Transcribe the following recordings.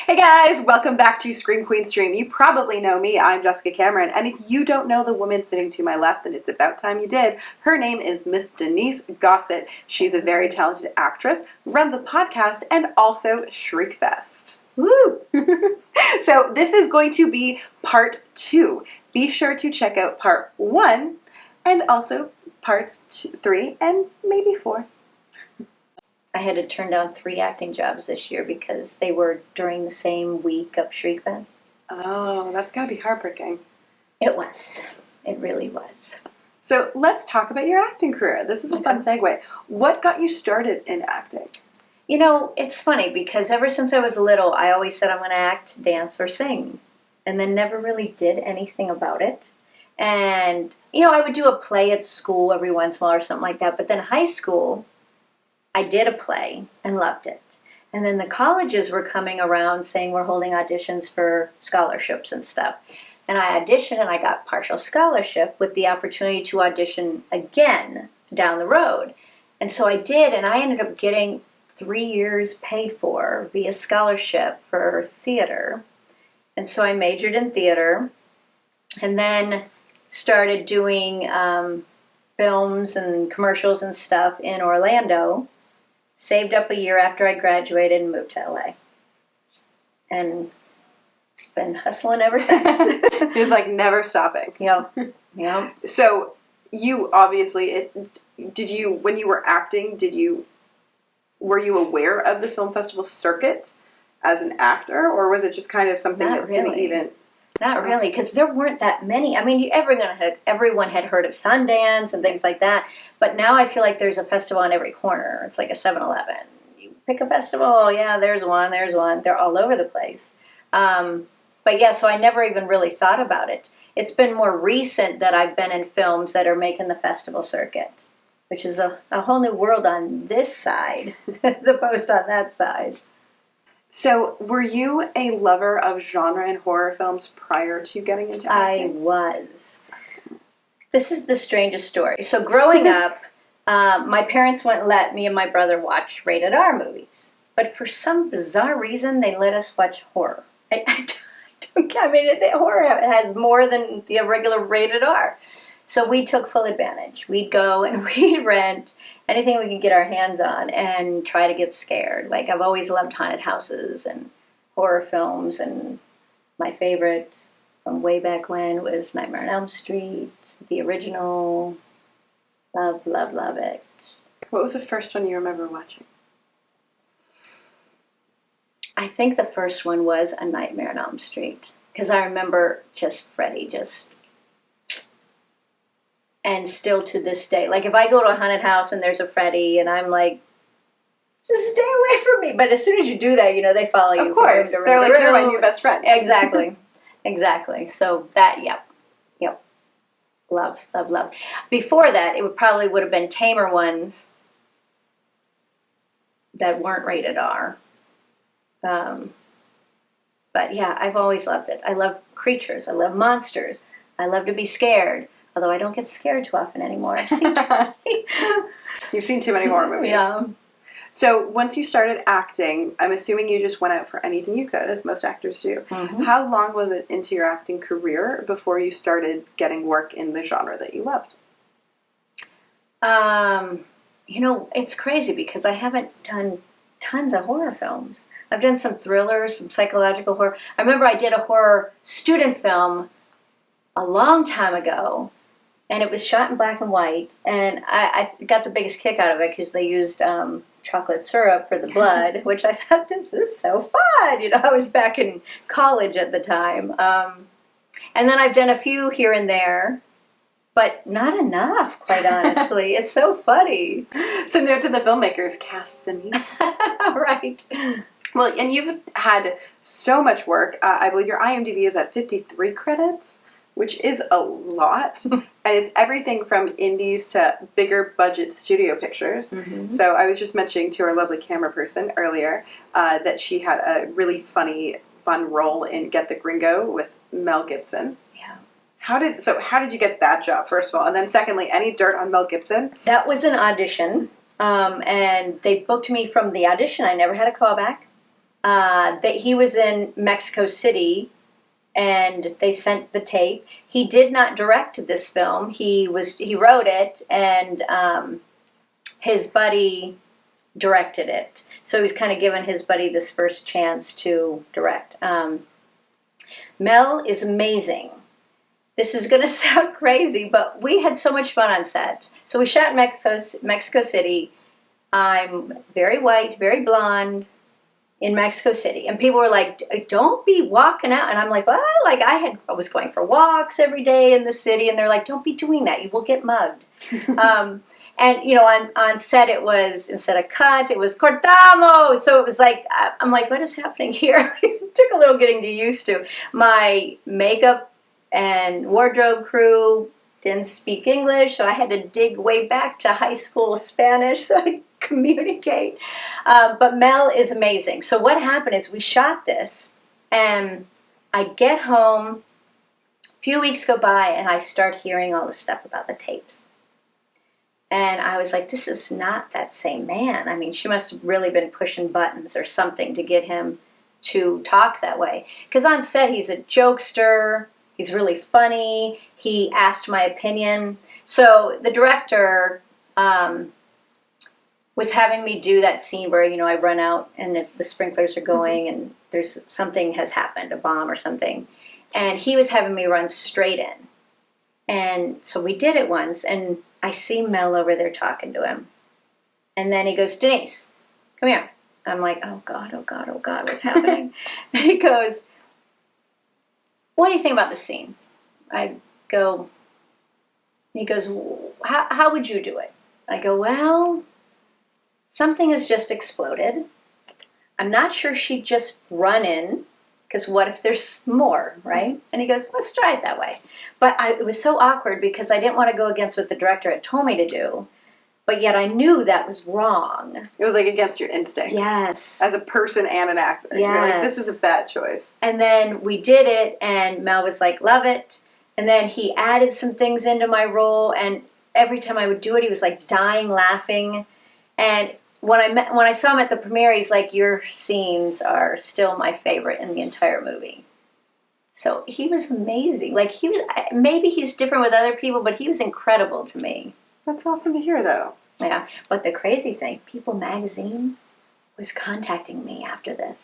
Hey guys, welcome back to Scream Queen Stream. You probably know me, I'm Jessica Cameron, and if you don't know the woman sitting to my left, then it's about time you did. Her name is Miss Denise Gossett. She's a very talented actress, runs a podcast, and also Shriekfest. Woo! So this is going to be part 2. Be sure to check out part 1, and also parts 3, and maybe 4. I had to turn down 3 acting jobs this year because they were during the same week of Shriekfest. Oh, that's gotta be heartbreaking. It was. It really was. So let's talk about your acting career. This is a fun segue. What got you started in acting? You know, it's funny because ever since I was little, I always said I'm going to act, dance, or sing. And then never really did anything about it. And, you know, I would do a play at school every once in a while or something like that. But then high school, I did a play and loved it. And then the colleges were coming around saying we're holding auditions for scholarships and stuff. And I auditioned and I got partial scholarship with the opportunity to audition again down the road. And so I did, and I ended up getting 3 years paid for via scholarship for theater. And so I majored in theater and then started doing films and commercials and stuff in Orlando. Saved up a year after I graduated and moved to LA. And been hustling ever since. Just like never stopping. Yep. So you obviously, when you were acting, were you aware of the film festival circuit as an actor, or was it just kind of something Not that really. didn't even? Not really, because there weren't that many. I mean, everyone had heard of Sundance and things like that, but now I feel like there's a festival on every corner. It's like a 7-Eleven. You pick a festival, yeah, there's one. They're all over the place. But yeah, so I never even really thought about it. It's been more recent that I've been in films that are making the festival circuit, which is a whole new world on this side as opposed to on that side. So, were you a lover of genre and horror films prior to getting into acting? I was. This is the strangest story. So, growing up, my parents wouldn't let me and my brother watch rated R movies. But for some bizarre reason, they let us watch horror. Horror has more than the regular rated R. So, we took full advantage. We'd go and we'd rent anything we could get our hands on and try to get scared. Like, I've always loved haunted houses and horror films, and my favorite from way back when was Nightmare on Elm Street, the original. Love, love, love it. What was the first one you remember watching? I think the first one was A Nightmare on Elm Street, because I remember just Freddy, and still to this day, like if I go to a haunted house and there's a Freddy and I'm like, just stay away from me. But as soon as you do that, you know, they follow you. Of course. They're like, you're my new best friend. Exactly. So that, yep. Love, love, love. Before that, it would have been tamer ones that weren't rated R. But yeah, I've always loved it. I love creatures. I love monsters. I love to be scared. Although I don't get scared too often anymore. You've seen too many horror movies. Yeah. So once you started acting, I'm assuming you just went out for anything you could, as most actors do. Mm-hmm. How long was it into your acting career before you started getting work in the genre that you loved? You know, it's crazy because I haven't done tons of horror films. I've done some thrillers, some psychological horror. I remember I did a horror student film a long time ago, and it was shot in black and white, and I got the biggest kick out of it because they used chocolate syrup for the blood, which I thought, this is so fun. You know, I was back in college at the time. And then I've done a few here and there, but not enough, quite honestly. It's so funny. So note to the filmmakers, cast Denise. Right. Well, and you've had so much work. I believe your IMDb is at 53 credits. Which is a lot, and it's everything from indies to bigger budget studio pictures. Mm-hmm. So I was just mentioning to our lovely camera person earlier that she had a really fun role in Get the Gringo with Mel Gibson. Yeah. How did you get that job, first of all? And then secondly, any dirt on Mel Gibson? That was an audition, and they booked me from the audition. I never had a callback. that he was in Mexico City, and they sent the tape. He did not direct this film. He wrote it, and his buddy directed it. So he was kind of giving his buddy this first chance to direct. Mel is amazing. This is going to sound crazy, but we had so much fun on set. So we shot in Mexico City. I'm very white, very blonde in Mexico City. And people were like, don't be walking out. And I'm like, well, like I was going for walks every day in the city. And they're like, don't be doing that. You will get mugged. And, you know, on set it was, instead of cut, it was cortamos. So it was like, I'm like, what is happening here? It took a little getting used to. My makeup and wardrobe crew didn't speak English, so I had to dig way back to high school Spanish so I could communicate. But Mel is amazing. So what happened is we shot this, and I get home, a few weeks go by, and I start hearing all the stuff about the tapes. And I was like, this is not that same man. I mean, she must have really been pushing buttons or something to get him to talk that way. Because on set, he's a jokester. He's really funny. He asked my opinion. So the director was having me do that scene where, you know, I run out and the sprinklers are going and there's something has happened, a bomb or something. And he was having me run straight in. And so we did it once, and I see Mel over there talking to him. And then he goes, Denise, come here. I'm like, oh, God, what's happening? And he goes, what do you think about the scene? I go, he goes, how would you do it? I go, well, something has just exploded. I'm not sure she'd just run in, because what if there's more, right? And he goes, let's try it that way. But it was so awkward because I didn't want to go against what the director had told me to do, but yet I knew that was wrong. It was like against your instincts. Yes. As a person and an actor. Yes. You're like, this is a bad choice. And then we did it, and Mel was like, love it. And then he added some things into my role, and every time I would do it, he was like dying laughing. And when I saw him at the premiere, he's like, your scenes are still my favorite in the entire movie. So he was amazing. Like, maybe he's different with other people, but he was incredible to me. That's awesome to hear, though. Yeah, but the crazy thing, People Magazine was contacting me after this.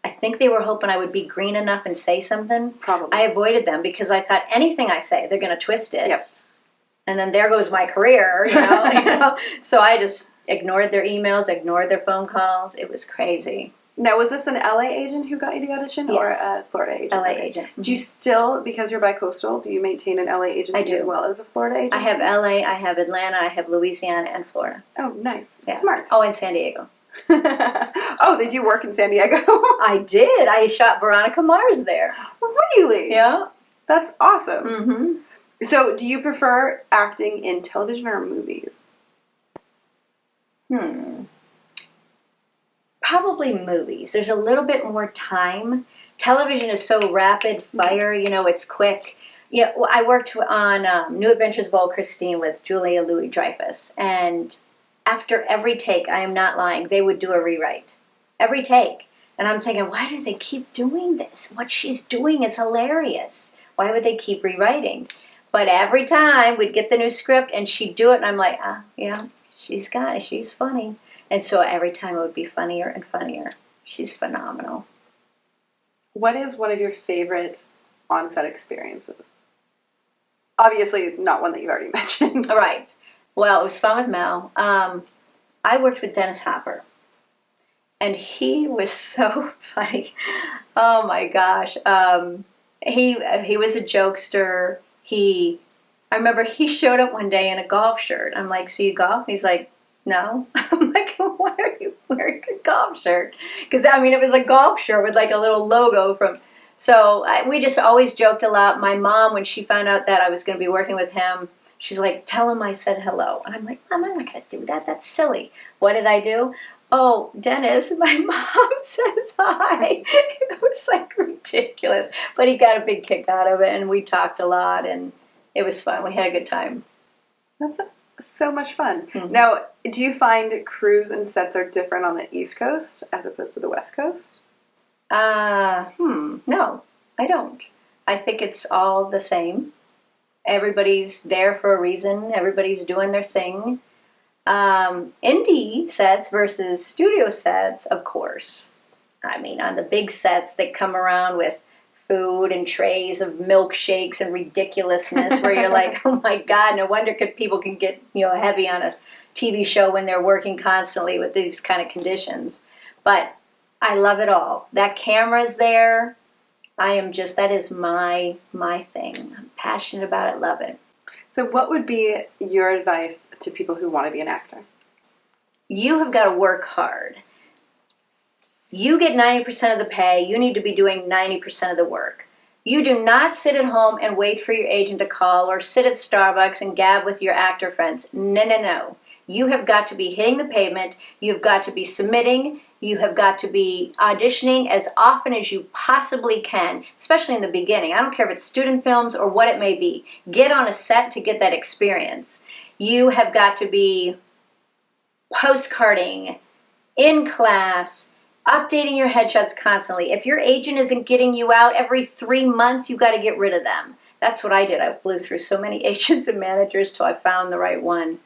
I think they were hoping I would be green enough and say something. Probably. I avoided them because I thought anything I say, they're going to twist it. Yep. And then there goes my career, you know. So I just ignored their emails, ignored their phone calls. It was crazy. Now, was this an LA agent who got you the audition, yes. or a Florida agent? LA agent. Do you still, because you're bi-coastal, do you maintain an LA agency I do. as well as a Florida agency? I have LA, I have Atlanta, I have Louisiana, and Florida. Oh, nice. Yeah. Smart. Oh, and San Diego. Oh, did you work in San Diego? I did. I shot Veronica Mars there. Really? Yeah. That's awesome. Mm-hmm. So, do you prefer acting in television or movies? Probably movies. There's a little bit more time. Television is so rapid fire, you know, it's quick. Yeah, well, I worked on New Adventures of Old Christine with Julia Louis-Dreyfus, and after every take, I am not lying, they would do a rewrite. Every take. And I'm thinking, why do they keep doing this? What she's doing is hilarious. Why would they keep rewriting? But every time we'd get the new script and she'd do it, and I'm like, yeah, she's got it. She's funny. And so every time it would be funnier and funnier. She's phenomenal. What is one of your favorite on-set experiences? Obviously, not one that you've already mentioned. Right. Well, it was fun with Mel. I worked with Dennis Hopper. And he was so funny. Oh, my gosh. He was a jokester. I remember he showed up one day in a golf shirt. I'm like, so you golf? He's like, no. I'm like, why are you wearing a golf shirt? Because, I mean, it was a golf shirt with like a little logo from... So we just always joked a lot. My mom, when she found out that I was going to be working with him, she's like, tell him I said hello. And I'm like, Mom, I'm not going to do that. That's silly. What did I do? Oh, Dennis, my mom says hi. It was like ridiculous. But he got a big kick out of it, and we talked a lot, and it was fun. We had a good time. That's so much fun. Mm-hmm. Now, do you find crews and sets are different on the East Coast as opposed to the West Coast? No, I don't. I think it's all the same. Everybody's there for a reason. Everybody's doing their thing. Indie sets versus studio sets, of course. I mean, on the big sets, they come around with food and trays of milkshakes and ridiculousness where you're like, oh my God, no wonder people can get, heavy on a TV show when they're working constantly with these kind of conditions. But I love it all. That camera's there. That is my thing. I'm passionate about it, love it. So what would be your advice to people who want to be an actor? You have got to work hard. You get 90% of the pay. You need to be doing 90% of the work. You do not sit at home and wait for your agent to call or sit at Starbucks and gab with your actor friends. No, no, no. You have got to be hitting the pavement. You've got to be submitting. You have got to be auditioning as often as you possibly can, especially in the beginning. I don't care if it's student films or what it may be. Get on a set to get that experience. You have got to be postcarding, in class, updating your headshots constantly. If your agent isn't getting you out every 3 months, you've got to get rid of them. That's what I did. I blew through so many agents and managers till I found the right one.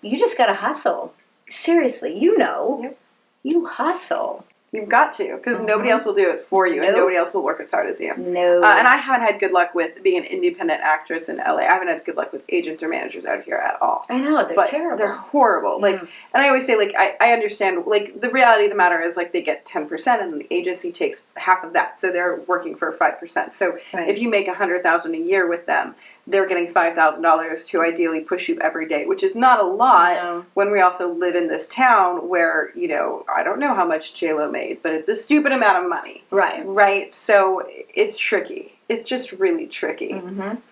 You just got to hustle. Seriously, Yep. You hustle. You've got to, because nobody else will do it for you, and nobody else will work as hard as you. No. And I haven't had good luck with being an independent actress in LA. I haven't had good luck with agents or managers out here at all. I know, they're terrible. They're horrible. And I always say, I understand, the reality of the matter is, they get 10%, and the agency takes half of that, so they're working for 5%. So if you make $100,000 a year with them, they're getting $5,000 to ideally push you every day, which is not a lot when we also live in this town where, I don't know how much J-Lo made, but it's a stupid amount of money. Right? So it's tricky. It's just really tricky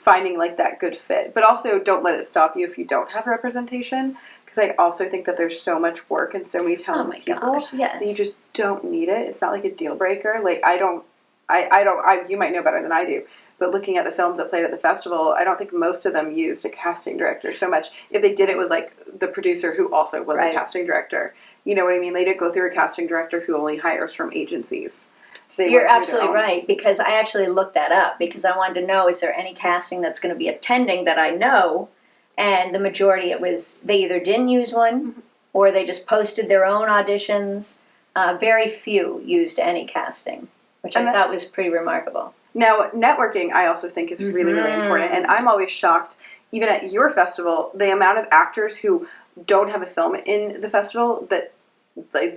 finding that good fit. But also don't let it stop you if you don't have representation, because I also think that there's so much work and so many talented people that you just don't need it. It's not like a deal breaker. You might know better than I do. But looking at the films that played at the festival, I don't think most of them used a casting director so much. If they did, it was the producer who also was a casting director. You know what I mean? They didn't go through a casting director who only hires from agencies. You're absolutely right, because I actually looked that up because I wanted to know, is there any casting that's going to be attending that I know? And the majority, they either didn't use one or they just posted their own auditions. Very few used any casting, which I thought was pretty remarkable. Now, networking, I also think, is really, really important. And I'm always shocked, even at your festival, the amount of actors who don't have a film in the festival that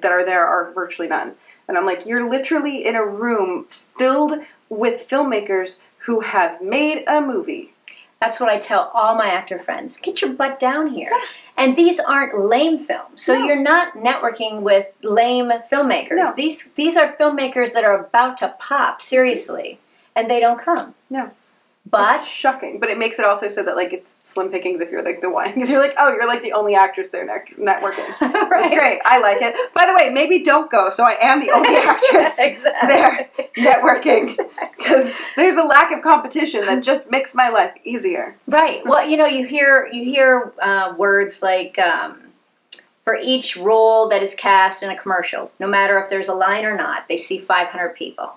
are there are virtually none. And I'm like, you're literally in a room filled with filmmakers who have made a movie. That's what I tell all my actor friends. Get your butt down here. And these aren't lame films. So you're not networking with lame filmmakers. No. These are filmmakers that are about to pop, seriously. And they don't come. No. But it's shocking. But it makes it also so that it's slim pickings if you're the one. Because you're you're the only actress there networking. It's great. I like it. By the way, maybe don't go. So I am the only actress there networking. Because there's a lack of competition that just makes my life easier. Right. Well, you hear words like for each role that is cast in a commercial, no matter if there's a line or not, they see 500 people.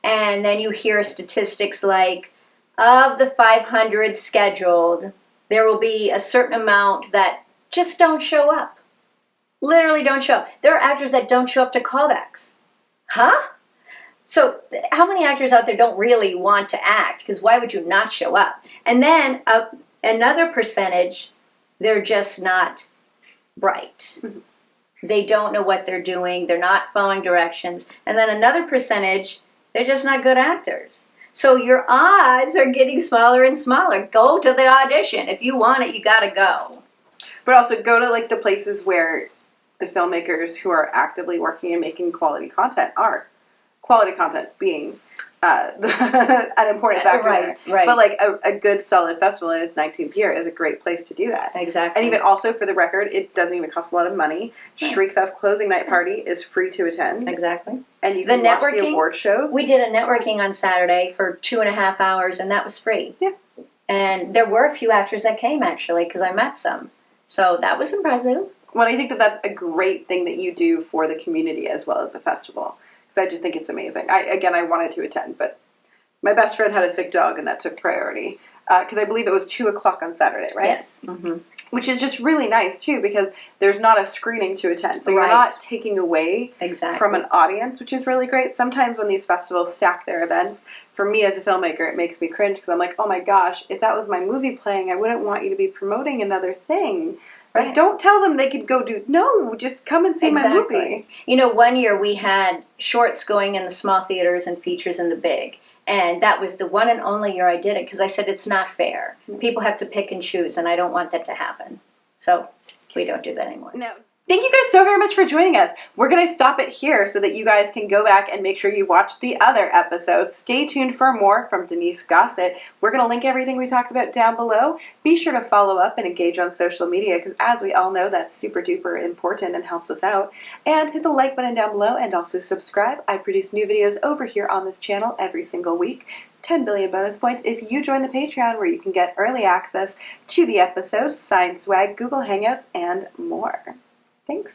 And then you hear statistics like, of the 500 scheduled, there will be a certain amount that just don't show up. Literally don't show up. There are actors that don't show up to callbacks. Huh? So how many actors out there don't really want to act? Because why would you not show up? And then another percentage, they're just not bright. They don't know what they're doing. They're not following directions. And then another percentage, they're just not good actors. So your odds are getting smaller and smaller. Go to the audition. If you want it, you got to go. But also go to the places where the filmmakers who are actively working and making quality content are. Quality content being an important factor right. But a good solid festival in its 19th year is a great place to do that. Exactly. And even also, for the record, it doesn't even cost a lot of money. Shriekfest closing night party is free to attend. Exactly. And you can watch the award shows. We did a networking on Saturday for 2.5 hours, and that was free. Yeah. And there were a few actors that came, actually, because I met some. So that was impressive. Well, I think that that's a great thing that you do for the community as well as the festival. because I just think it's amazing. I wanted to attend, but my best friend had a sick dog, and that took priority. Because I believe it was 2 o'clock on Saturday, right? Yes. Mm-hmm. Which is just really nice, too, because there's not a screening to attend. So you're Right. not taking away Exactly. from an audience, which is really great. Sometimes when these festivals stack their events, for me as a filmmaker, it makes me cringe because I'm like, oh my gosh, if that was my movie playing, I wouldn't want you to be promoting another thing. Right? Right. Don't tell them they could go do, no, just come and see my movie. You know, one year we had shorts going in the small theaters and features in the big. And that was the one and only year I did it because I said it's not fair. People have to pick and choose, and I don't want that to happen. So we don't do that anymore. No. Thank you guys so very much for joining us. We're going to stop it here so that you guys can go back and make sure you watch the other episodes. Stay tuned for more from Denise Gossett. We're going to link everything we talked about down below. Be sure to follow up and engage on social media because, as we all know, that's super duper important and helps us out. And hit the like button down below and also subscribe. I produce new videos over here on this channel every single week. 10 billion bonus points if you join the Patreon, where you can get early access to the episodes, signed swag, Google Hangouts, and more. Thanks.